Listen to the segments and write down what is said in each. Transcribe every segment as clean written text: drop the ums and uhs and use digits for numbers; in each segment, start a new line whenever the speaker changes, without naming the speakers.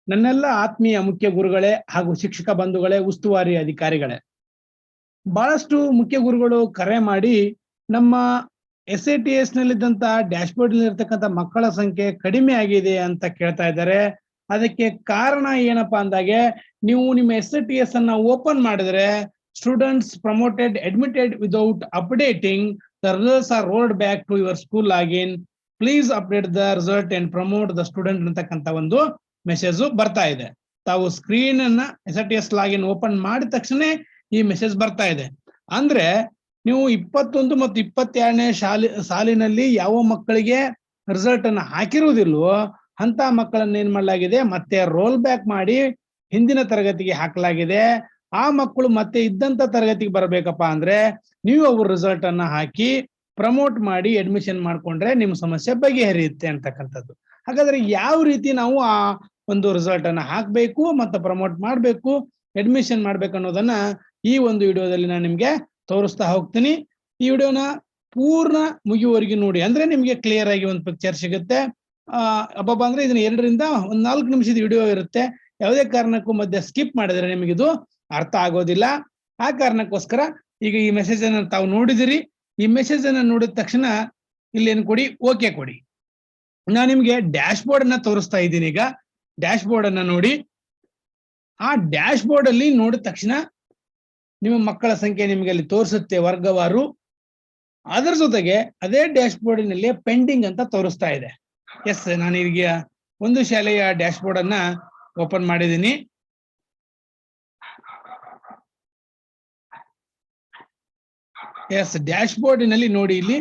ನನ್ನೆಲ್ಲ ಆತ್ಮೀಯ ಮುಖ್ಯ ಗುರುಗಳೇ ಹಾಗೂ ಶಿಕ್ಷಕ ಬಂಧುಗಳೇ, ಉಸ್ತುವಾರಿ ಅಧಿಕಾರಿಗಳೇ, ಬಹಳಷ್ಟು ಮುಖ್ಯ ಗುರುಗಳು ಕರೆ ಮಾಡಿ ನಮ್ಮ SATS ನಲ್ಲಿದ್ದಂತ ಡ್ಯಾಶ್ ಬೋರ್ಡ್ ಇರ್ತಕ್ಕಂಥ ಮಕ್ಕಳ ಸಂಖ್ಯೆ ಕಡಿಮೆ ಆಗಿದೆ ಅಂತ ಕೇಳ್ತಾ ಇದ್ದಾರೆ. ಅದಕ್ಕೆ ಕಾರಣ ಏನಪ್ಪಾ ಅಂದಾಗೆ, ನೀವು ನಿಮ್ಮ SATS ಅನ್ನ ಓಪನ್ ಮಾಡಿದ್ರೆ students promoted admitted without updating the results are rolled back to your school login, please update the result and promote the student ಅಂತಕ್ಕಂಥ ಒಂದು ಮೆಸೇಜ್ ಬರ್ತಾ ಇದೆ. ತಾವು ಸ್ಕ್ರೀನ್ ಅನ್ನ SATS ಲಾಗಿನ್ ಓಪನ್ ಮಾಡಿದ ತಕ್ಷಣ ಈ ಮೆಸೇಜ್ ಬರ್ತಾ ಇದೆ. ಅಂದ್ರೆ ನೀವು 21 ಮತ್ತು 22ನೇ ಸಾಲಿನಲ್ಲಿ ಯಾವ ಮಕ್ಕಳಿಗೆ ರಿಸಲ್ಟ್ ಅನ್ನ ಹಾಕಿರುವುದಿಲ್ವೋ ಅಂತ ಮಕ್ಕಳನ್ನ ಏನ್ ಮಾಡಲಾಗಿದೆ, ಮತ್ತೆ ರೋಲ್ ಬ್ಯಾಕ್ ಮಾಡಿ ಹಿಂದಿನ ತರಗತಿಗೆ ಹಾಕಲಾಗಿದೆ. ಆ ಮಕ್ಕಳು ಮತ್ತೆ ಇದ್ದಂತ ತರಗತಿಗೆ ಬರಬೇಕಪ್ಪ ಅಂದ್ರೆ ನೀವು ಅವ್ರ ರಿಸಲ್ಟ್ ಅನ್ನ ಹಾಕಿ ಪ್ರಮೋಟ್ ಮಾಡಿ ಅಡ್ಮಿಷನ್ ಮಾಡ್ಕೊಂಡ್ರೆ ನಿಮ್ಮ ಸಮಸ್ಯೆ ಬಗೆಹರಿಯುತ್ತೆ ಅಂತಕ್ಕಂಥದ್ದು. ಹಾಗಾದ್ರೆ ಯಾವ ರೀತಿ ನಾವು ಆ ಒಂದು ರಿಸಲ್ಟ್ ಅನ್ನ ಹಾಕಬೇಕು ಮತ್ತು ಪ್ರಮೋಟ್ ಮಾಡಬೇಕು, ಅಡ್ಮಿಷನ್ ಮಾಡ್ಬೇಕು ಅನ್ನೋದನ್ನ ಈ ಒಂದು ವಿಡಿಯೋದಲ್ಲಿ ನಾನು ನಿಮ್ಗೆ ತೋರಿಸ್ತಾ ಹೋಗ್ತೀನಿ. ಈ ವಿಡಿಯೋನ ಪೂರ್ಣ ಮುಗಿಯುವವರೆಗೆ ನೋಡಿ, ಅಂದ್ರೆ ನಿಮ್ಗೆ ಕ್ಲಿಯರ್ ಆಗಿ ಒಂದು ಪಿಕ್ಚರ್ ಸಿಗುತ್ತೆ. ಅಬ್ಬಬ್ಬ ಅಂದ್ರೆ ಇದನ್ನ 2 ರಿಂದ 4 ನಿಮಿಷದ ವಿಡಿಯೋ ಇರುತ್ತೆ. ಯಾವುದೇ ಕಾರಣಕ್ಕೂ ಮಧ್ಯೆ ಸ್ಕಿಪ್ ಮಾಡಿದ್ರೆ ನಿಮಗೆ ಇದು ಅರ್ಥ ಆಗೋದಿಲ್ಲ. ಆ ಕಾರಣಕ್ಕೋಸ್ಕರ ಈಗ ಈ ಮೆಸೇಜ್ ಅನ್ನ ತಾವು ನೋಡಿದಿರಿ. ಈ ಮೆಸೇಜ್ ಅನ್ನ ನೋಡಿದ ತಕ್ಷಣ ಇಲ್ಲೇನು ಕೊಡಿ, ಓಕೆ ಕೊಡಿ. ನಾನು ನಿಮ್ಗೆ ಡ್ಯಾಶ್ ಬೋರ್ಡ್ ಅನ್ನ ತೋರಿಸ್ತಾ ಇದ್ದೀನಿ. ಈಗ ಡ್ಯಾಶ್ ಬೋರ್ಡ್ ಅನ್ನ ನೋಡಿ. ಆ ಡ್ಯಾಶ್ ಬೋರ್ಡ್ ಅಲ್ಲಿ ನೋಡಿದ ತಕ್ಷಣ ನಿಮ್ಮ ಮಕ್ಕಳ ಸಂಖ್ಯೆ ನಿಮಗೆ ಅಲ್ಲಿ ತೋರಿಸುತ್ತೆ ವರ್ಗವಾರು. ಅದರ ಜೊತೆಗೆ ಅದೇ ಡ್ಯಾಶ್ ಬೋರ್ಡಿನಲ್ಲಿ ಪೆಂಡಿಂಗ್ ಅಂತ ತೋರಿಸ್ತಾ ಇದೆ. ಎಸ್, ನಾನು ಈಗ ಒಂದು ಶಾಲೆಯ ಡ್ಯಾಶ್ ಬೋರ್ಡ್ ಅನ್ನ ಓಪನ್ ಮಾಡಿದ್ದೀನಿ. ಎಸ್, ಡ್ಯಾಶ್ ಬೋರ್ಡಿನಲ್ಲಿ ನೋಡಿ, ಇಲ್ಲಿ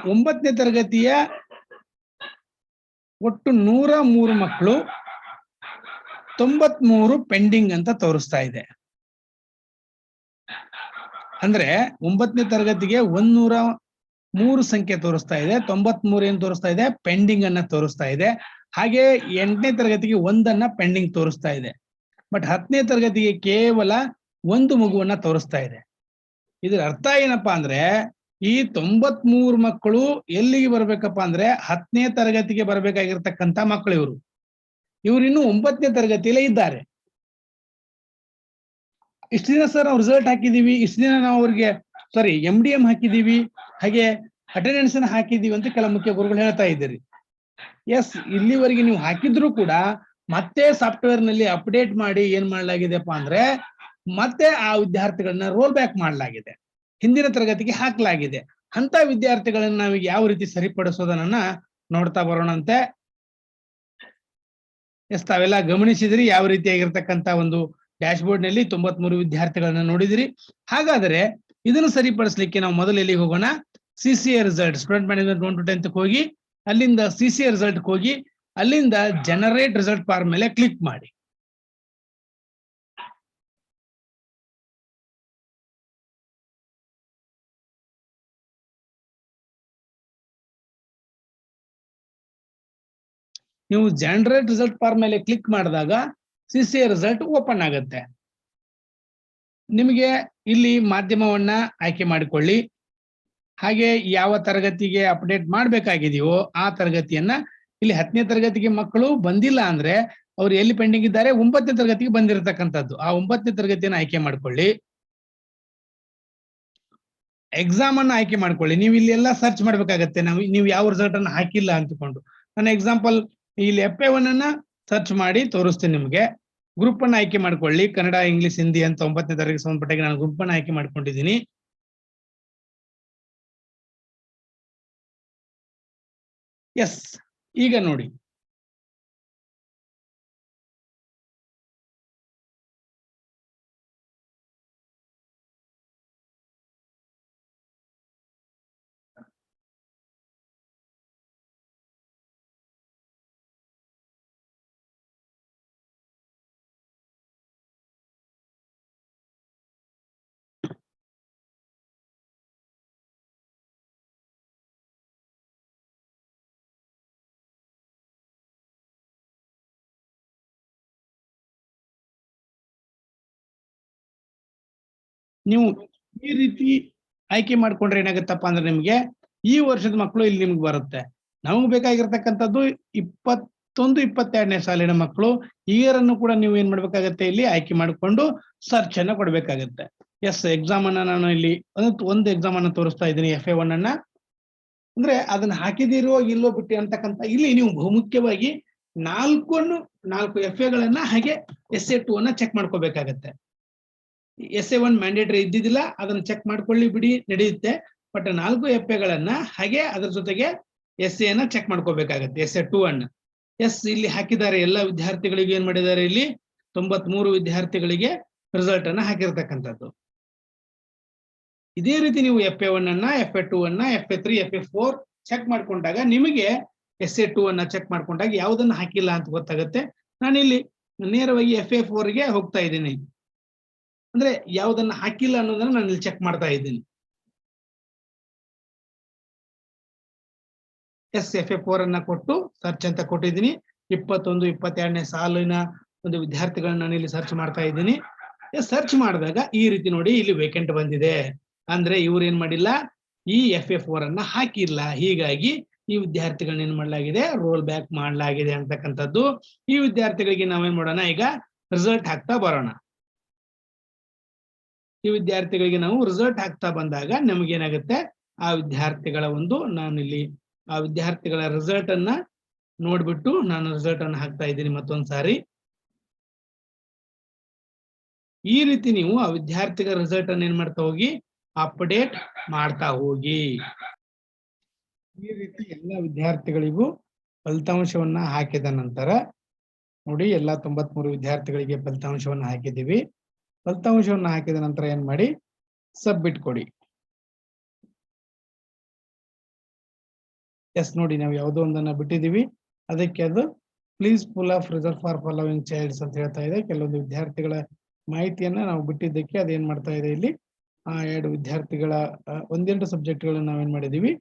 9ನೇ ತರಗತಿಯ ಒಟ್ಟು 103 ಮಕ್ಕಳು, 93 ಪೆಂಡಿಂಗ್ ಅಂತ ತೋರಿಸ್ತಾ ಇದೆ. ಅಂದ್ರೆ 9ನೇ ತರಗತಿಗೆ 103 ಸಂಖ್ಯೆ ತೋರಿಸ್ತಾ ಇದೆ, 93 ಏನ್ ತೋರಿಸ್ತಾ ಇದೆ, ಪೆಂಡಿಂಗ್ ಅನ್ನ ತೋರಿಸ್ತಾ ಇದೆ. ಹಾಗೆ 8ನೇ ತರಗತಿಗೆ 1 ಪೆಂಡಿಂಗ್ ತೋರಿಸ್ತಾ ಇದೆ. ಬಟ್ 10ನೇ ತರಗತಿಗೆ ಕೇವಲ 1 ಮಗುವನ್ನ ತೋರಿಸ್ತಾ ಇದೆ. ಇದ್ರ ಅರ್ಥ ಏನಪ್ಪಾ ಅಂದ್ರೆ, ಈ 93 ಮಕ್ಕಳು ಎಲ್ಲಿಗೆ ಬರ್ಬೇಕಪ್ಪ ಅಂದ್ರೆ 10ನೇ ತರಗತಿಗೆ ಬರ್ಬೇಕಾಗಿರ್ತಕ್ಕಂಥ ಮಕ್ಕಳು ಇವರು. ಇವ್ರು ಇನ್ನು 9ನೇ ತರಗತಿಯಲ್ಲೇ ಇದ್ದಾರೆ. ಇಷ್ಟು ದಿನ ಸರ್ ನಾವು ರಿಸಲ್ಟ್ ಹಾಕಿದೀವಿ, ಇಷ್ಟು ದಿನ ನಾವು ಅವ್ರಿಗೆ MDM ಹಾಕಿದೀವಿ, ಹಾಗೆ ಅಟೆಂಡೆನ್ಸ್ ಅನ್ನ ಹಾಕಿದೀವಿ ಅಂತ ಕೆಲ ಮುಖ್ಯ ಗುರುಗಳು ಹೇಳ್ತಾ ಇದ್ದೀರಿ. ಎಸ್, ಇಲ್ಲಿವರೆಗೆ ನೀವು ಹಾಕಿದ್ರು ಕೂಡ ಮತ್ತೆ ಸಾಫ್ಟ್ವೇರ್ ನಲ್ಲಿ ಅಪ್ಡೇಟ್ ಮಾಡಿ ಏನ್ ಮಾಡಲಾಗಿದೆಪ್ಪ ಅಂದ್ರೆ ಮತ್ತೆ ಆ ವಿದ್ಯಾರ್ಥಿಗಳನ್ನ ರೋಲ್ ಬ್ಯಾಕ್ ಮಾಡಲಾಗಿದೆ, ಹಿಂದಿನ ತರಗತಿಗೆ ಹಾಕಲಾಗಿದೆ. ಅಂತ ವಿದ್ಯಾರ್ಥಿಗಳನ್ನ ನಾವೀಗ ಯಾವ ರೀತಿ ಸರಿಪಡಿಸೋದನ್ನ ನೋಡ್ತಾ ಬರೋಣಂತೆ. ಎಸ್, ತಾವೆಲ್ಲ ಗಮನಿಸಿದ್ರಿ ಯಾವ ರೀತಿಯಾಗಿರ್ತಕ್ಕಂಥ ಒಂದು ಡ್ಯಾಶ್ ಬೋರ್ಡ್ ನಲ್ಲಿ 93 ವಿದ್ಯಾರ್ಥಿಗಳನ್ನ ನೋಡಿದಿರಿ. ಹಾಗಾದ್ರೆ ಇದನ್ನು ಸರಿಪಡಿಸಲಿಕ್ಕೆ ನಾವು ಮೊದಲು ಎಲ್ಲಿಗೆ ಹೋಗೋಣ, CCA result, student management 1 to 10th ಹೋಗಿ ಅಲ್ಲಿಂದ CCA ರಿಸಲ್ಟ್ ಹೋಗಿ ಅಲ್ಲಿಂದ ಜನರೇಟ್ ರಿಸಲ್ಟ್ ಬಾರ್ ಮೇಲೆ ಕ್ಲಿಕ್ ಮಾಡಿ. ನೀವು ಜನರೇಟ್ ರಿಸಲ್ಟ್ ಬಾರ್ ಮೇಲೆ ಕ್ಲಿಕ್ ಮಾಡಿದಾಗ CCA ರಿಸಲ್ಟ್ ಓಪನ್ ಆಗುತ್ತೆ. ನಿಮಗೆ ಇಲ್ಲಿ ಮಾಧ್ಯಮವನ್ನ ಆಯ್ಕೆ ಮಾಡಿಕೊಳ್ಳಿ. ಹಾಗೆ ಯಾವ ತರಗತಿಗೆ ಅಪ್ಡೇಟ್ ಮಾಡ್ಬೇಕಾಗಿದೆಯೋ ಆ ತರಗತಿಯನ್ನ, ಇಲ್ಲಿ 10ನೇ ತರಗತಿಗೆ ಮಕ್ಕಳು ಬಂದಿಲ್ಲ ಅಂದ್ರೆ ಅವ್ರು ಎಲ್ಲಿ ಪೆಂಡಿಂಗ್ ಇದ್ದಾರೆ, 9ನೇ ತರಗತಿಗೆ ಬಂದಿರತಕ್ಕಂಥದ್ದು, ಆ 9ನೇ ತರಗತಿಯನ್ನು ಆಯ್ಕೆ ಮಾಡ್ಕೊಳ್ಳಿ. ಎಕ್ಸಾಮ್ ಅನ್ನ ಆಯ್ಕೆ ಮಾಡ್ಕೊಳ್ಳಿ. ನೀವು ಇಲ್ಲಿ ಎಲ್ಲ ಸರ್ಚ್ ಮಾಡ್ಬೇಕಾಗತ್ತೆ, ನೀವು ಯಾವ ರಿಸಲ್ಟ್ ಅನ್ನ ಹಾಕಿಲ್ಲ ಅಂತಕೊಂಡು. ನನ್ನ ಎಕ್ಸಾಂಪಲ್ ಇಲ್ಲಿ FA1 ಅನ್ನ ಸರ್ಚ್ ಮಾಡಿ ತೋರಿಸ್ತೀನಿ ನಿಮ್ಗೆ. ಗ್ರೂಪ್ ಅನ್ನ ಆಯ್ಕೆ ಮಾಡ್ಕೊಳ್ಳಿ, ಕನ್ನಡ, ಇಂಗ್ಲಿಷ್, ಹಿಂದಿ ಅಂತ 9ನೇ ತರಗತಿಗೆ ಸಂಬಂಧಪಟ್ಟಾಗ ನಾನು ಗ್ರೂಪ್ ಅನ್ನ ಆಯ್ಕೆ ಮಾಡ್ಕೊಂಡಿದ್ದೀನಿ. ಎಸ್, ಈಗ ನೋಡಿ, ನೀವು ಈ ರೀತಿ ಆಯ್ಕೆ ಮಾಡ್ಕೊಂಡ್ರೆ ಏನಾಗುತ್ತಪ್ಪ ಅಂದ್ರೆ ನಿಮ್ಗೆ ಈ ವರ್ಷದ ಮಕ್ಕಳು ಇಲ್ಲಿ ನಿಮ್ಗೆ ಬರುತ್ತೆ. ನಮಗೆ ಬೇಕಾಗಿರ್ತಕ್ಕಂಥದ್ದು 21-22ನೇ ಸಾಲಿನ ಮಕ್ಕಳು ಇಯರ್ ಅನ್ನು ಕೂಡ ನೀವು ಏನ್ ಮಾಡ್ಬೇಕಾಗತ್ತೆ, ಇಲ್ಲಿ ಆಯ್ಕೆ ಮಾಡಿಕೊಂಡು ಸರ್ಚ್ ಅನ್ನ ಕೊಡ್ಬೇಕಾಗತ್ತೆ. ಎಸ್, ಎಕ್ಸಾಮ್ ಅನ್ನ ನಾನು ಇಲ್ಲಿ ಒಂದು ಎಕ್ಸಾಮ್ ಅನ್ನ ತೋರಿಸ್ತಾ ಇದ್ದೀನಿ, FA1 ಅನ್ನ. ಅಂದ್ರೆ ಅದನ್ನ ಹಾಕಿದಿರೋ ಇಲ್ಲೋ ಬಿಟ್ಟು ಅಂತಕ್ಕಂಥ, ಇಲ್ಲಿ ನೀವು ಬಹುಮುಖ್ಯವಾಗಿ 4 FAಗಳನ್ನ ಹಾಗೆ SA2 ಅನ್ನ ಚೆಕ್ ಮಾಡ್ಕೋಬೇಕಾಗತ್ತೆ. SA1 ಮ್ಯಾಂಡೇಟರಿ ಇದ್ದಿದ್ದಿಲ್ಲ, ಅದನ್ನ ಚೆಕ್ ಮಾಡ್ಕೊಳ್ಳಿ ಬಿಡಿ, ನಡೆಯುತ್ತೆ. ಬಟ್ 4 FAಗಳನ್ನ ಹಾಗೆ ಅದರ ಜೊತೆಗೆ SA ಅನ್ನ ಚೆಕ್ ಮಾಡ್ಕೋಬೇಕಾಗತ್ತೆ, SA2 ಅನ್ನ. ಎಸ್, ಇಲ್ಲಿ ಹಾಕಿದ್ದಾರೆ ಎಲ್ಲ ವಿದ್ಯಾರ್ಥಿಗಳಿಗೆ. ಏನ್ ಮಾಡಿದ್ದಾರೆ ಇಲ್ಲಿ 93 ವಿದ್ಯಾರ್ಥಿಗಳಿಗೆ ರಿಸಲ್ಟ್ ಅನ್ನ ಹಾಕಿರ್ತಕ್ಕಂಥದ್ದು. ಇದೇ ರೀತಿ ನೀವು FA1 ಅನ್ನ, FA2 ಅನ್ನ, FA3, FA4 ಚೆಕ್ ಮಾಡ್ಕೊಂಡಾಗ ನಿಮಗೆ SA2 ಅನ್ನ ಚೆಕ್ ಮಾಡ್ಕೊಂಡಾಗ ಯಾವುದನ್ನ ಹಾಕಿಲ್ಲ ಅಂತ ಗೊತ್ತಾಗುತ್ತೆ. ನಾನಿಲ್ಲಿ ನೇರವಾಗಿ FA4ಗೆ ಹೋಗ್ತಾ ಇದ್ದೀನಿ. ಅಂದ್ರೆ ಯಾವುದನ್ನ ಹಾಕಿಲ್ಲ ಅನ್ನೋದನ್ನ ನಾನು ಇಲ್ಲಿ ಚೆಕ್ ಮಾಡ್ತಾ ಇದ್ದೀನಿ. FA4 ಅನ್ನ ಕೊಟ್ಟು ಸರ್ಚ್ ಅಂತ ಕೊಟ್ಟಿದ್ದೀನಿ. 21-22ನೇ ಸಾಲಿನ ಒಂದು ವಿದ್ಯಾರ್ಥಿಗಳನ್ನ ನಾನು ಇಲ್ಲಿ ಸರ್ಚ್ ಮಾಡ್ತಾ ಇದ್ದೀನಿ. ಸರ್ಚ್ ಮಾಡಿದಾಗ ಈ ರೀತಿ ನೋಡಿ, ಇಲ್ಲಿ ವೇಕೆಂಟ್ ಬಂದಿದೆ. ಅಂದ್ರೆ ಇವ್ರು ಏನ್ ಮಾಡಿಲ್ಲ, ಈ FA4 ಅನ್ನ ಹಾಕಿಲ್ಲ. ಹೀಗಾಗಿ ಈ ವಿದ್ಯಾರ್ಥಿಗಳನ್ನ ಏನ್ ಮಾಡಲಾಗಿದೆ, ರೋಲ್ ಬ್ಯಾಕ್ ಮಾಡಲಾಗಿದೆ ಅಂತಕ್ಕಂಥದ್ದು. ಈ ವಿದ್ಯಾರ್ಥಿಗಳಿಗೆ ನಾವೇನ್ ಮಾಡೋಣ, ಈಗ ರಿಸಲ್ಟ್ ಹಾಕ್ತಾ ಬರೋಣ. ಈ ವಿದ್ಯಾರ್ಥಿಗಳಿಗೆ ನಾವು ರಿಸಲ್ಟ್ ಹಾಕ್ತಾ ಬಂದಾಗ ನಮಗೇನಾಗುತ್ತೆ, ಆ ವಿದ್ಯಾರ್ಥಿಗಳ ನಾನಿಲ್ಲಿ ಆ ವಿದ್ಯಾರ್ಥಿಗಳ ರಿಸಲ್ಟ್ ಅನ್ನ ನೋಡ್ಬಿಟ್ಟು ನಾನು ರಿಸಲ್ಟ್ ಅನ್ನ ಹಾಕ್ತಾ ಇದ್ದೀನಿ ಮತ್ತೊಂದ್ ಸಾರಿ. ಈ ರೀತಿ ನೀವು ಆ ವಿದ್ಯಾರ್ಥಿಗಳ ರಿಸಲ್ಟ್ ಅನ್ನ ಏನ್ ಮಾಡ್ತಾ ಹೋಗಿ, ಅಪ್ಡೇಟ್ ಮಾಡ್ತಾ ಹೋಗಿ. ಈ ರೀತಿ ಎಲ್ಲ ವಿದ್ಯಾರ್ಥಿಗಳಿಗೂ ಫಲಿತಾಂಶವನ್ನ ಹಾಕಿದ ನಂತರ ನೋಡಿ, ಎಲ್ಲ 93 ವಿದ್ಯಾರ್ಥಿಗಳಿಗೆ ಫಲಿತಾಂಶವನ್ನ ಹಾಕಿದ್ದೀವಿ. ಫಲಿತಾಂಶವನ್ನ ಹಾಕಿದ ನಂತರ ಏನ್ ಮಾಡಿ, ಸಬ್ಮಿಟ್ ಕೊಡಿ. ಎಸ್, ನೋಡಿ ನಾವು ಯಾವುದೋ ಒಂದನ್ನ ಬಿಟ್ಟಿದೀವಿ, ಅದಕ್ಕೆ ಅದು please full of result for following child's ಅಂತ ಹೇಳ್ತಾ ಇದೆ. ಕೆಲವೊಂದು ವಿದ್ಯಾರ್ಥಿಗಳ ಮಾಹಿತಿಯನ್ನ ನಾವು ಬಿಟ್ಟಿದ್ದಕ್ಕೆ ಅದೇನ್ ಮಾಡ್ತಾ ಇದೆ, ಇಲ್ಲಿ ಆ 2 ವಿದ್ಯಾರ್ಥಿಗಳ 1-2 ಸಬ್ಜೆಕ್ಟ್ಗಳನ್ನ ನಾವೇನ್ ಮಾಡಿದೀವಿ,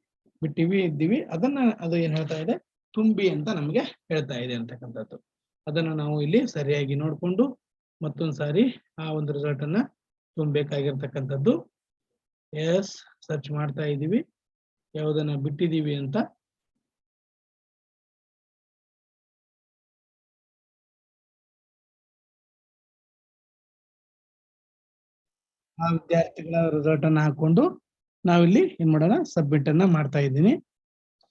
ಇದ್ದೀವಿ. ಅದು ಏನ್ ಹೇಳ್ತಾ ಇದೆ, ತುಂಬಿ ಅಂತ ನಮಗೆ ಹೇಳ್ತಾ ಇದೆ ಅಂತಕ್ಕಂಥದ್ದು. ಅದನ್ನ ನಾವು ಇಲ್ಲಿ ಸರಿಯಾಗಿ ನೋಡ್ಕೊಂಡು ಮತ್ತೊಂದ್ ಸಾರಿ ಆ ಒಂದು ರಿಸಲ್ಟ್ ಅನ್ನ ತುಂಬಬೇಕಾಗಿರ್ತಕ್ಕಂಥದ್ದು. ಎಸ್, ಸರ್ಚ್ ಮಾಡ್ತಾ ಇದ್ದೀವಿ ಯಾವುದನ್ನ ಬಿಟ್ಟಿದೀವಿ ಅಂತ. ಆ ವಿದ್ಯಾರ್ಥಿಗಳ ರಿಸಲ್ಟ್ ಅನ್ನ ಹಾಕೊಂಡು ನಾವಿಲ್ಲಿ ಏನ್ ಮಾಡೋಣ, ಸಬ್ಮಿಟ್ ಅನ್ನ ಮಾಡ್ತಾ ಇದ್ದೀನಿ.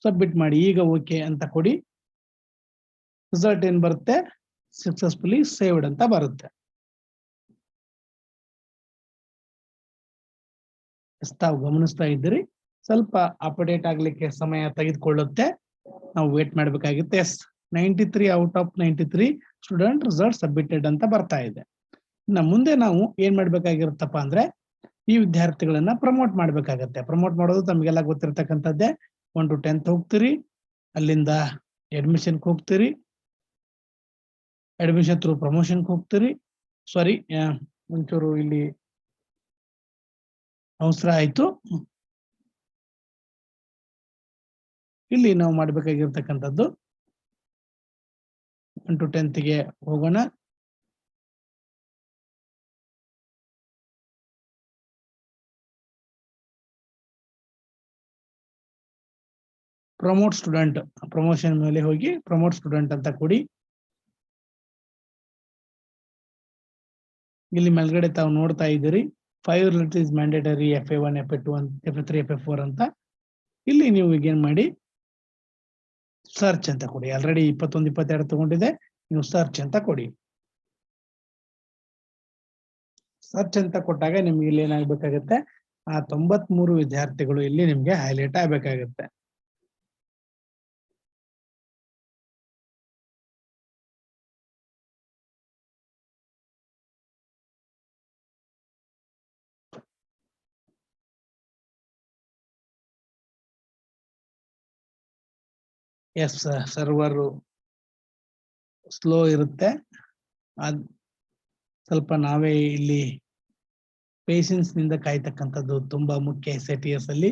ಸಬ್ಮಿಟ್ ಮಾಡಿ, ಈಗ ಓಕೆ ಅಂತ ಕೊಡಿ. ರಿಸಲ್ಟ್ ಏನ್ ಬರುತ್ತೆ, ಸಕ್ಸಸ್ಫುಲಿ ಸೇವ್ಡ್ ಅಂತ ಬರುತ್ತೆ. ತಾವು ಗಮನಿಸ್ತಾ ಇದ್ದೀರಿ, ಸ್ವಲ್ಪ ಅಪ್ಡೇಟ್ ಆಗ್ಲಿಕ್ಕೆ ಸಮಯ ತೆಗೆದುಕೊಳ್ಳುತ್ತೆ, ನಾವು ವೇಟ್ ಮಾಡ್ಬೇಕಾಗುತ್ತೆ. Yes, 93 out of 93 student result submitted ಅಂತ ಬರ್ತಾ ಇದೆ. ಮುಂದೆ ನಾವು ಏನ್ ಮಾಡ್ಬೇಕಾಗಿರುತ್ತಪ್ಪ ಅಂದ್ರೆ, ಈ ವಿದ್ಯಾರ್ಥಿಗಳನ್ನ ಪ್ರಮೋಟ್ ಮಾಡ್ಬೇಕಾಗತ್ತೆ. ಪ್ರಮೋಟ್ ಮಾಡೋದು ತಮಗೆಲ್ಲ ಗೊತ್ತಿರ್ತಕ್ಕಂಥದ್ದೇ. 1 to 10th ಹೋಗ್ತೀರಿ, ಅಲ್ಲಿಂದ ಅಡ್ಮಿಷನ್ಗೆ ಹೋಗ್ತೀರಿ, ಅಡ್ಮಿಷನ್ ಥ್ರೂ ಪ್ರಮೋಷನ್ಗೆ ಹೋಗ್ತೀರಿ. ಸಾರಿ, ಒಂಚೂರು ಇಲ್ಲಿ ಅವಸರ ಆಯ್ತು. ಇಲ್ಲಿ ನಾವು ಮಾಡ್ಬೇಕಾಗಿರ್ತಕ್ಕಂಥದ್ದು 1 to 10th ಹೋಗೋಣ. ಪ್ರಮೋಟ್ ಸ್ಟೂಡೆಂಟ್, ಪ್ರಮೋಷನ್ ಮೇಲೆ ಹೋಗಿ ಪ್ರಮೋಟ್ ಸ್ಟೂಡೆಂಟ್ ಅಂತ ಕೊಡಿ. ಇಲ್ಲಿ ಮೇಲ್ಗಡೆ ತಾವು ನೋಡ್ತಾ ಇದ್ದೀರಿ 5 relatives mandatory FA1, FA2, FA3, FA4 ಅಂತ. ಇಲ್ಲಿ ನೀವು ಈಗೇನ್ ಮಾಡಿ, ಸರ್ಚ್ ಅಂತ ಕೊಡಿ. ಆಲ್ರೆಡಿ 21-22 ತಗೊಂಡಿದೆ, ನೀವು ಸರ್ಚ್ ಅಂತ ಕೊಡಿ. ಸರ್ಚ್ ಅಂತ ಕೊಟ್ಟಾಗ ನಿಮ್ಗೆ ಇಲ್ಲಿ ಏನಾಗಬೇಕಾಗತ್ತೆ, ಆ 93 ವಿದ್ಯಾರ್ಥಿಗಳು ಇಲ್ಲಿ ನಿಮ್ಗೆ ಹೈಲೈಟ್ ಆಗ್ಬೇಕಾಗತ್ತೆ. ಎಸ್, ಸರ್ವರ್ ಸ್ಲೋ ಇರುತ್ತೆ. ಸ್ವಲ್ಪ ನಾವೇ ಇಲ್ಲಿ ಪೇಷನ್ಸ್ ನಿಂದ ಕಾಯ್ತಕ್ಕಂಥದ್ದು ತುಂಬಾ ಮುಖ್ಯ SATS ಅಲ್ಲಿ.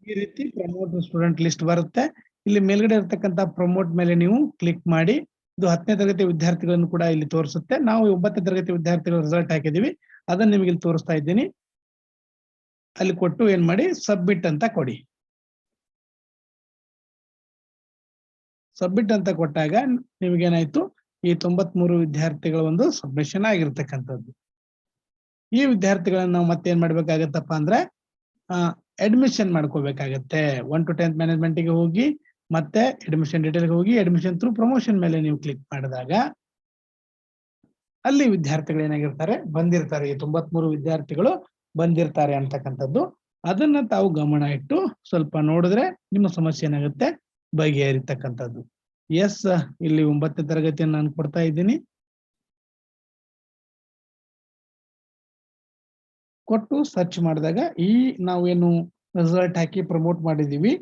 ಈ ರೀತಿ ಪ್ರಮೋಟ್ ಸ್ಟೂಡೆಂಟ್ ಲಿಸ್ಟ್ ಬರುತ್ತೆ. ಇಲ್ಲಿ ಮೇಲ್ಗಡೆ ಇರತಕ್ಕಂತ ಪ್ರಮೋಟ್ ಮೇಲೆ ನೀವು ಕ್ಲಿಕ್ ಮಾಡಿ. ಇದು 10ನೇ ತರಗತಿ ವಿದ್ಯಾರ್ಥಿಗಳನ್ನು ಕೂಡ ಇಲ್ಲಿ ತೋರಿಸುತ್ತೆ. ನಾವು 9ನೇ ತರಗತಿ ವಿದ್ಯಾರ್ಥಿಗಳ ರಿಸಲ್ಟ್ ಹಾಕಿದೀವಿ, ಅದನ್ನ ನಿಮಗೆ ಇಲ್ಲಿ ತೋರಿಸ್ತಾ ಇದ್ದೀನಿ. ಅಲ್ಲಿ ಕೊಟ್ಟು ಏನ್ ಮಾಡಿ, ಸಬ್ಮಿಟ್ ಅಂತ ಕೊಡಿ. ಸಬ್ಮಿಟ್ ಅಂತ ಕೊಟ್ಟಾಗ ನಿಮಗೇನಾಯ್ತು, ಈ 93 ವಿದ್ಯಾರ್ಥಿಗಳ ಒಂದು ಸಬ್ಮಿಷನ್ ಆಗಿರ್ತಕ್ಕಂಥದ್ದು. ಈ ವಿದ್ಯಾರ್ಥಿಗಳನ್ನ ನಾವು ಮತ್ತೇನ್ ಮಾಡ್ಬೇಕಾಗತ್ತಪ್ಪ ಅಂದ್ರೆ ಅಡ್ಮಿಷನ್ ಮಾಡ್ಕೋಬೇಕಾಗತ್ತೆ. 1 to 10th ಮ್ಯಾನೇಜ್ಮೆಂಟ್ಗೆ ಹೋಗಿ ಮತ್ತೆ ಅಡ್ಮಿಷನ್ ಡೀಟೇಲ್ಗೆ ಹೋಗಿ ಅಡ್ಮಿಷನ್ ಥ್ರೂ ಪ್ರಮೋಷನ್ ಮೇಲೆ ನೀವು ಕ್ಲಿಕ್ ಮಾಡಿದಾಗ ಅಲ್ಲಿ ವಿದ್ಯಾರ್ಥಿಗಳು ಏನಾಗಿರ್ತಾರೆ, ಬಂದಿರ್ತಾರೆ. ಈ 93 ವಿದ್ಯಾರ್ಥಿಗಳು ಬಂದಿರ್ತಾರೆ ಅಂತಕ್ಕಂಥದ್ದು. ಅದನ್ನ ತಾವು ಗಮನ ಇಟ್ಟು ಸ್ವಲ್ಪ ನೋಡಿದ್ರೆ ನಿಮ್ಮ ಸಮಸ್ಯೆ ಏನಾಗುತ್ತೆ, ಬಗೆಹರಿತಕ್ಕಂಥದ್ದು. ಎಸ್, ಇಲ್ಲಿ 9ನೇ ತರಗತಿಯನ್ನು ನಾನು ಕೊಡ್ತಾ ಇದ್ದೀನಿ. ಕೊಟ್ಟು ಸರ್ಚ್ ಮಾಡಿದಾಗ ಈ ನಾವೇನು ರಿಸಲ್ಟ್ ಹಾಕಿ ಪ್ರಮೋಟ್ ಮಾಡಿದೀವಿ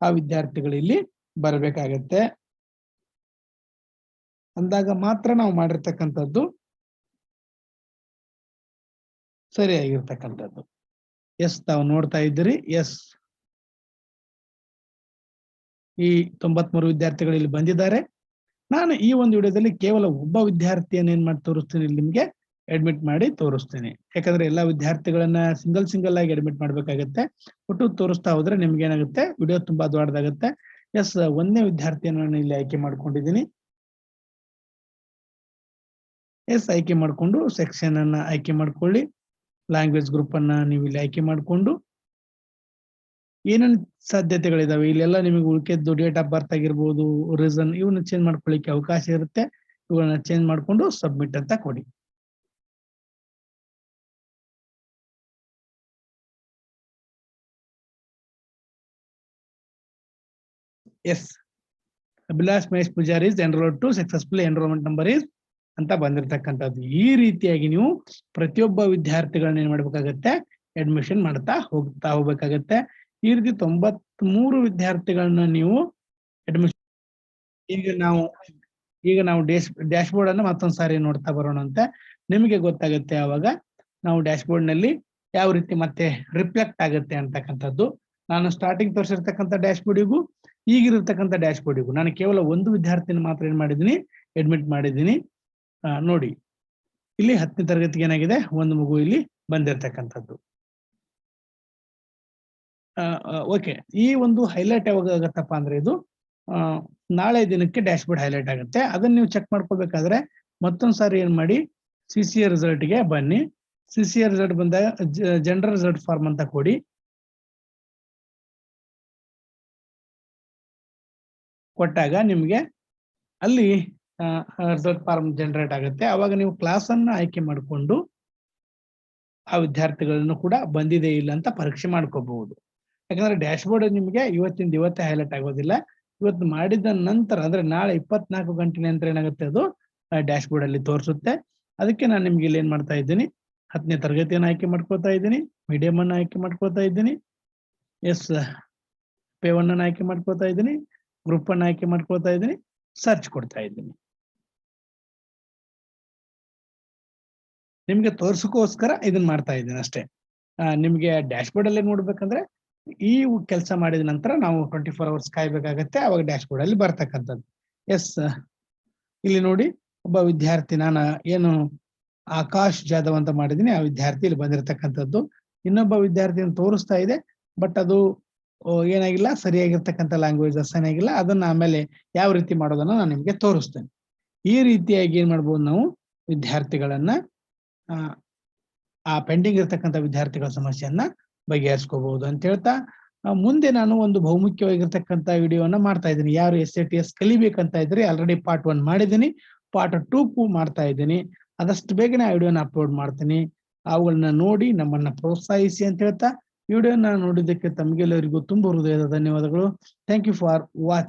ಆ ವಿದ್ಯಾರ್ಥಿಗಳು ಇಲ್ಲಿ ಬರಬೇಕಾಗತ್ತೆ. ಅಂದಾಗ ಮಾತ್ರ ನಾವು ಮಾಡಿರ್ತಕ್ಕಂಥದ್ದು ಸರಿಯಾಗಿರ್ತಕ್ಕಂಥದ್ದು. ಎಸ್, ತಾವು ನೋಡ್ತಾ ಇದ್ದೀರಿ. ಎಸ್, ಈ 93 ವಿದ್ಯಾರ್ಥಿಗಳು ಇಲ್ಲಿ ಬಂದಿದ್ದಾರೆ. ನಾನು ಈ ಒಂದು ವಿಡಿಯೋದಲ್ಲಿ ಕೇವಲ ಒಬ್ಬ ವಿದ್ಯಾರ್ಥಿಯನ್ನು ಏನ್ ಮಾಡಿ ತೋರಿಸ್ತೀನಿ, ನಿಮ್ಗೆ ಅಡ್ಮಿಟ್ ಮಾಡಿ ತೋರಿಸ್ತೀನಿ. ಯಾಕಂದ್ರೆ ಎಲ್ಲಾ ವಿದ್ಯಾರ್ಥಿಗಳನ್ನ ಸಿಂಗಲ್ ಆಗಿ ಅಡ್ಮಿಟ್ ಮಾಡ್ಬೇಕಾಗತ್ತೆ. ಒಟ್ಟು ತೋರಿಸ್ತಾ ಹೋದ್ರೆ ನಿಮ್ಗೆ ಏನಾಗುತ್ತೆ, ವಿಡಿಯೋ ತುಂಬಾ ದೊಡ್ಡದಾಗುತ್ತೆ. ಎಸ್, ಒಂದೇ ವಿದ್ಯಾರ್ಥಿಯನ್ನು ನಾನು ಇಲ್ಲಿ ಆಯ್ಕೆ ಮಾಡ್ಕೊಂಡಿದ್ದೀನಿ. ಎಸ್, ಆಯ್ಕೆ ಮಾಡ್ಕೊಂಡು ಸೆಕ್ಷನ್ ಅನ್ನ ಆಯ್ಕೆ ಮಾಡ್ಕೊಳ್ಳಿ. ಲ್ಯಾಂಗ್ವೇಜ್ ಗ್ರೂಪ್ ಅನ್ನ ನೀವು ಇಲ್ಲಿ ಆಯ್ಕೆ ಮಾಡ್ಕೊಂಡು ಏನೇನು ಸಾಧ್ಯತೆಗಳಿದಾವೆ ಇಲ್ಲೆಲ್ಲ ನಿಮಗೆ ಉಳಿಕೆದ್ದು ಡೇಟ್ ಆಫ್ ಬರ್ತ್ ಆಗಿರ್ಬೋದು, ರೀಸನ್, ಇವನ್ನ ಚೇಂಜ್ ಮಾಡ್ಕೊಳ್ಳಿಕ್ಕೆ ಅವಕಾಶ ಇರುತ್ತೆ. ಇವುಗಳನ್ನ ಚೇಂಜ್ ಮಾಡ್ಕೊಂಡು ಸಬ್ಮಿಟ್ ಅಂತ ಕೊಡಿ. Yes, Abhilash Mahesh Poojari is enrolled to successful enrolment number is ಅಂತ ಬಂದಿರತಕ್ಕಂಥದ್ದು. ಈ ರೀತಿಯಾಗಿ ನೀವು ಪ್ರತಿಯೊಬ್ಬ ವಿದ್ಯಾರ್ಥಿಗಳನ್ನ ಏನ್ ಮಾಡ್ಬೇಕಾಗತ್ತೆ, ಅಡ್ಮಿಷನ್ ಮಾಡ್ತಾ ಹೋಗ್ಬೇಕಾಗತ್ತೆ. ಈ ರೀತಿ 93 ವಿದ್ಯಾರ್ಥಿಗಳನ್ನ ನೀವು ಅಡ್ಮಿಷನ್. ಈಗ ನಾವು ಡ್ಯಾಶ್ ಬೋರ್ಡ್ ಅನ್ನು ಮತ್ತೊಂದ್ ಸಾರಿ ನೋಡ್ತಾ ಬರೋಣಂತೆ. ನಿಮಗೆ ಗೊತ್ತಾಗುತ್ತೆ ಆವಾಗ ನಾವು ಡ್ಯಾಶ್ ಬೋರ್ಡ್ ನಲ್ಲಿ ಯಾವ ರೀತಿ ಮತ್ತೆ ರಿಫ್ಲೆಕ್ಟ್ ಆಗುತ್ತೆ ಅಂತಕ್ಕಂಥದ್ದು. ನಾನು ಸ್ಟಾರ್ಟಿಂಗ್ ತೋರಿಸಿರ್ತಕ್ಕಂಥ ಡ್ಯಾಶ್ ಬೋರ್ಡಿಗೂ ಈಗಿರತಕ್ಕಂಥ ಡ್ಯಾಶ್ ಬೋರ್ಡಿಗೂ ನಾನು ಕೇವಲ ಒಂದು ವಿದ್ಯಾರ್ಥಿನ ಮಾತ್ರ ಏನ್ ಮಾಡಿದ್ದೀನಿ, ಅಡ್ಮಿಟ್ ಮಾಡಿದ್ದೀನಿ. ನೋಡಿ, ಇಲ್ಲಿ 10ನೇ ತರಗತಿಗೆ ಏನಾಗಿದೆ, ಒಂದು ಮಗು ಇಲ್ಲಿ ಬಂದಿರತಕ್ಕಂಥದ್ದು. ಓಕೆ, ಈ ಒಂದು ಹೈಲೈಟ್ ಯಾವಾಗ ಆಗತ್ತಪ್ಪ ಅಂದ್ರೆ ಇದು ನಾಳೆ ದಿನಕ್ಕೆ ಡ್ಯಾಶ್ ಬೋರ್ಡ್ ಹೈಲೈಟ್ ಆಗುತ್ತೆ. ಅದನ್ನ ನೀವು ಚೆಕ್ ಮಾಡ್ಕೋಬೇಕಾದ್ರೆ ಮತ್ತೊಂದ್ ಸಾರಿ ಏನ್ ಮಾಡಿ, CCA ರಿಸಲ್ಟ್ ಗೆ ಬನ್ನಿ. CCA ರಿಸಲ್ಟ್ ಬಂದಾಗ ಜನರಲ್ ರಿಸಲ್ಟ್ ಫಾರ್ಮ್ ಅಂತ ಕೊಡಿ. ಕೊಟ್ಟಾಗ ನಿಮ್ಗೆ ಅಲ್ಲಿ ರಿಸಲ್ಟ್ ಫಾರ್ಮ್ ಜನರೇಟ್ ಆಗುತ್ತೆ. ಅವಾಗ ನೀವು ಕ್ಲಾಸ್ ಅನ್ನ ಆಯ್ಕೆ ಮಾಡಿಕೊಂಡು ಆ ವಿದ್ಯಾರ್ಥಿಗಳನ್ನು ಕೂಡ ಬಂದಿದೆ ಇಲ್ಲ ಅಂತ ಪರೀಕ್ಷೆ ಮಾಡ್ಕೋಬಹುದು. ಯಾಕಂದ್ರೆ ಡ್ಯಾಶ್ ಬೋರ್ಡ್ ನಿಮ್ಗೆ ಇವತ್ತೇ ಹೈಲೈಟ್ ಆಗೋದಿಲ್ಲ. ಇವತ್ತು ಮಾಡಿದ ನಂತರ ಅಂದ್ರೆ ನಾಳೆ 24 ಗಂಟೆ ನಂತರ ಏನಾಗುತ್ತೆ, ಅದು ಡ್ಯಾಶ್ ಬೋರ್ಡ್ ಅಲ್ಲಿ ತೋರಿಸುತ್ತೆ. ಅದಕ್ಕೆ ನಾನು ನಿಮ್ಗೆ ಇಲ್ಲಿ ಏನ್ ಮಾಡ್ತಾ ಇದ್ದೀನಿ, 10ನೇ ತರಗತಿಯನ್ನು ಆಯ್ಕೆ ಮಾಡ್ಕೋತಾ ಇದ್ದೀನಿ, ಮೀಡಿಯಂ ಅನ್ನು ಆಯ್ಕೆ ಮಾಡ್ಕೋತಾ ಇದ್ದೀನಿ, ಎಸ್ ಪೇ 1 ಅನ್ನು ಆಯ್ಕೆ ಮಾಡ್ಕೋತಾ ಇದ್ದೀನಿ, ಗ್ರೂಪ್ ಅನ್ನು ಆಯ್ಕೆ ಮಾಡ್ಕೋತಾ ಇದ್ದೀನಿ, ಸರ್ಚ್ ಕೊಡ್ತಾ ಇದ್ದೀನಿ. ನಿಮ್ಗೆ ತೋರ್ಸಕ್ಕೋಸ್ಕರ ಇದನ್ನ ಮಾಡ್ತಾ ಇದ್ದೀನಿ ಅಷ್ಟೇ. ನಿಮ್ಗೆ ಡ್ಯಾಶ್ ಬೋರ್ಡ್ ಅಲ್ಲಿ ನೋಡ್ಬೇಕಂದ್ರೆ ಈ ಕೆಲಸ ಮಾಡಿದ ನಂತರ ನಾವು 24 ಅವರ್ಸ್ ಕಾಯ್ಬೇಕಾಗತ್ತೆ. ಅವಾಗ ಡ್ಯಾಶ್ ಬೋರ್ಡ್ ಅಲ್ಲಿ ಬರ್ತಕ್ಕಂಥದ್ದು. ಎಸ್, ಇಲ್ಲಿ ನೋಡಿ, ಒಬ್ಬ ವಿದ್ಯಾರ್ಥಿ, ನಾನು ಏನು ಆಕಾಶ್ ಜಾಧವ್ ಅಂತ ಮಾಡಿದೀನಿ, ಆ ವಿದ್ಯಾರ್ಥಿ ಇಲ್ಲಿ ಬಂದಿರತಕ್ಕಂಥದ್ದು. ಇನ್ನೊಬ್ಬ ವಿದ್ಯಾರ್ಥಿಯನ್ನು ತೋರಿಸ್ತಾ ಇದೆ, ಬಟ್ ಅದು ಏನಾಗಿಲ್ಲ, ಸರಿಯಾಗಿರ್ತಕ್ಕಂಥ ಲ್ಯಾಂಗ್ವೇಜ್ ಅಸೈನ್ ಆಗಿಲ್ಲ. ಅದನ್ನ ಆಮೇಲೆ ಯಾವ ರೀತಿ ಮಾಡೋದನ್ನ ನಾನು ನಿಮ್ಗೆ ತೋರಿಸ್ತೇನೆ. ಈ ರೀತಿಯಾಗಿ ಏನ್ ಮಾಡ್ಬೋದು, ನಾವು ವಿದ್ಯಾರ್ಥಿಗಳನ್ನ ಆ ಪೆಂಡಿಂಗ್ ಇರ್ತಕ್ಕಂಥ ವಿದ್ಯಾರ್ಥಿಗಳ ಸಮಸ್ಯೆಯನ್ನ ಬಗೆಹರಿಸ್ಕೋಬಹುದು ಅಂತ ಹೇಳ್ತಾ, ಮುಂದೆ ನಾನು ಒಂದು ಬಹುಮುಖ್ಯವಾಗಿರ್ತಕ್ಕಂಥ ವಿಡಿಯೋವನ್ನ ಮಾಡ್ತಾ ಇದ್ದೀನಿ. ಯಾರು SATS ಕಲಿಬೇಕಂತ ಇದ್ರೆ ಆಲ್ರೆಡಿ ಪಾರ್ಟ್ 1 ಮಾಡಿದ್ದೀನಿ, ಪಾರ್ಟ್ 2 ಮಾಡ್ತಾ ಇದ್ದೀನಿ. ಆದಷ್ಟು ಬೇಗನೆ ಆ ವಿಡಿಯೋನ ಅಪ್ಲೋಡ್ ಮಾಡ್ತೀನಿ. ಅವುಗಳನ್ನ ನೋಡಿ ನಮ್ಮನ್ನ ಪ್ರೋತ್ಸಾಹಿಸಿ ಅಂತ ಹೇಳ್ತಾ, ವಿಡಿಯೋನ ನೋಡಿದ್ದಕ್ಕೆ ತಮಗೆಲ್ಲರಿಗೂ ತುಂಬ ಹೃದಯದ ಧನ್ಯವಾದಗಳು. Thank you for watching.